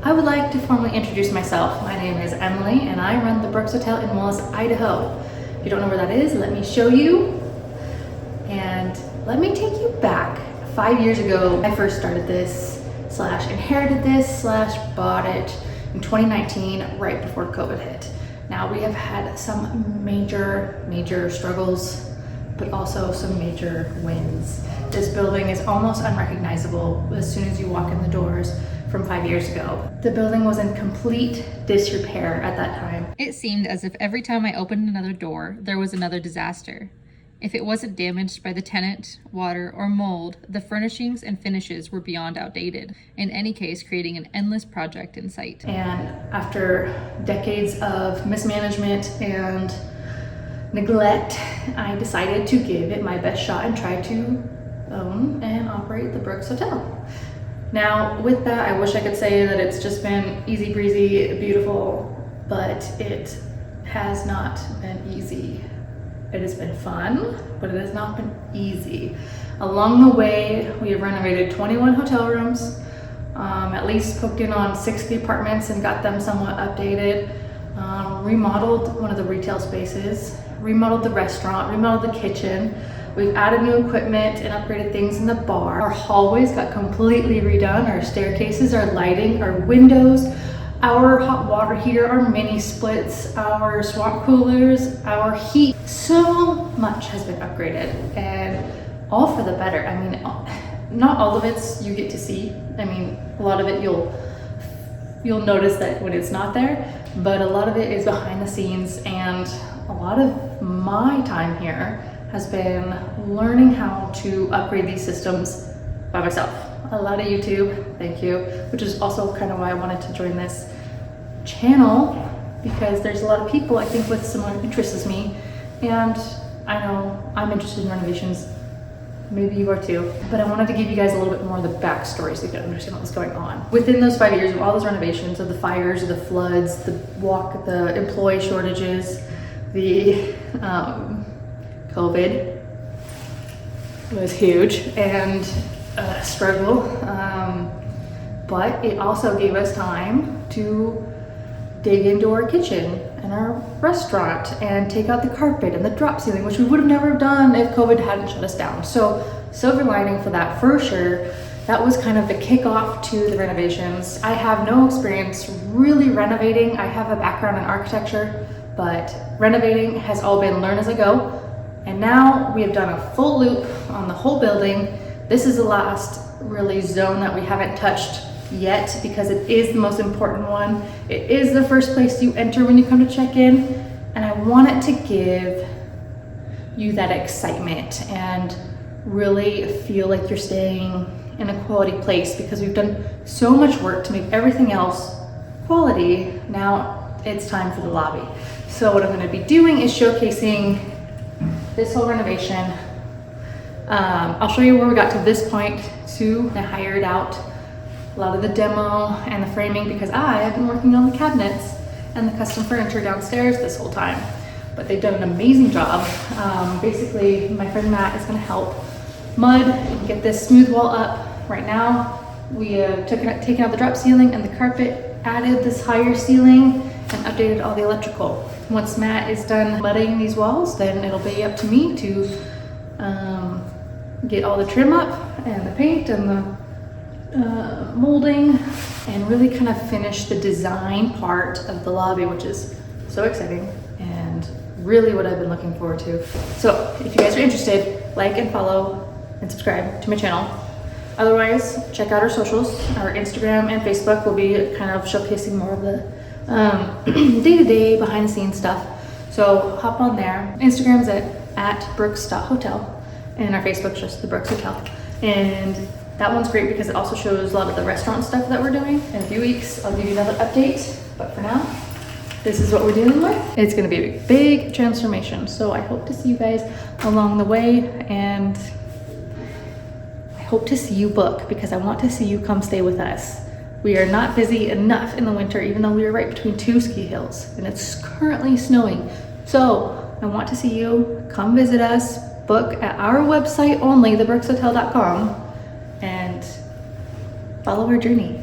I would like to formally introduce myself. My name is Emily and I run the Brooks Hotel in Wallace, Idaho. If you don't know where that is, let me show you. And let me take you back. 5 years ago, I first started this, inherited this, bought it in 2019, right before COVID hit. Now we have had some major struggles, but also some major wins. This building is almost unrecognizable as soon as you walk in the doors from 5 years ago. The building was in complete disrepair at that time. It seemed as if every time I opened another door, there was another disaster. If it wasn't damaged by the tenant, water, or mold, the furnishings and finishes were beyond outdated, in any case creating an endless project in sight. And after decades of mismanagement and neglect, I decided to give it my best shot and try to own and operate the Brooks Hotel. Now, with that, I wish I could say that it's just been easy breezy, beautiful, but it has not been easy. It has been fun, but it has not been easy. Along the way, we have renovated 21 hotel rooms, at least poked in on 60 apartments and got them somewhat updated, remodeled one of the retail spaces, remodeled the restaurant, remodeled the kitchen. We've added new equipment and upgraded things in the bar. Our hallways got completely redone. Our staircases, our lighting, our windows, our hot water heater, our mini splits, our swamp coolers, our heat. So much has been upgraded and all for the better. I mean, not all of it's you get to see. I mean, a lot of it you'll notice that when it's not there, but a lot of it is behind the scenes, and a lot of my time here has been learning how to upgrade these systems by myself. A lot of YouTube, thank you, which is also kind of why I wanted to join this channel, because there's a lot of people I think with similar interests as me, and I know I'm interested in renovations, maybe you are too, but I wanted to give you guys a little bit more of the backstory so you can understand what was going on. Within those 5 years of all those renovations, of the fires, of the floods, the employee shortages, the COVID was huge and a struggle, but it also gave us time to dig into our kitchen and our restaurant and take out the carpet and the drop ceiling, which we would have never done if COVID hadn't shut us down. So silver lining for that, for sure. That was kind of the kickoff to the renovations. I have no experience really renovating. I have a background in architecture, but renovating has all been learn as I go. And now we have done a full loop on the whole building. This is the last really zone that we haven't touched yet because it is the most important one. It is the first place you enter when you come to check in. And I want it to give you that excitement and really feel like you're staying in a quality place, because we've done so much work to make everything else quality. Now it's time for the lobby. So what I'm going to be doing is showcasing this whole renovation. I'll show you where we got to this point too. I hired out a lot of the demo and the framing because I have been working on the cabinets and the custom furniture downstairs this whole time. But they've done an amazing job. Basically, my friend Matt is going to help mud and get this smooth wall up. Right now, we have taken out the drop ceiling and the carpet, added this higher ceiling, and updated all the electrical. Once Matt is done mudding these walls, then it'll be up to me to get all the trim up and the paint and the molding and really kind of finish the design part of the lobby, which is so exciting and really what I've been looking forward to. So if you guys are interested, like and follow and subscribe to my channel. Otherwise, check out our socials. Our Instagram and Facebook will be kind of showcasing more of the day-to-day behind the scenes stuff. So hop on there. Instagram's at brooks.hotel and our Facebook's just the Brooks Hotel. And that one's great because it also shows a lot of the restaurant stuff that we're doing. In a few weeks, I'll give you another update. But for now, this is what we're dealing with. It's gonna be a big transformation. So I hope to see you guys along the way, and I hope to see you book because I want to see you come stay with us. We are not busy enough in the winter, even though we are right between two ski hills and it's currently snowing. So I want to see you come visit us, book at our website only, thebrookshotel.com, and follow our journey.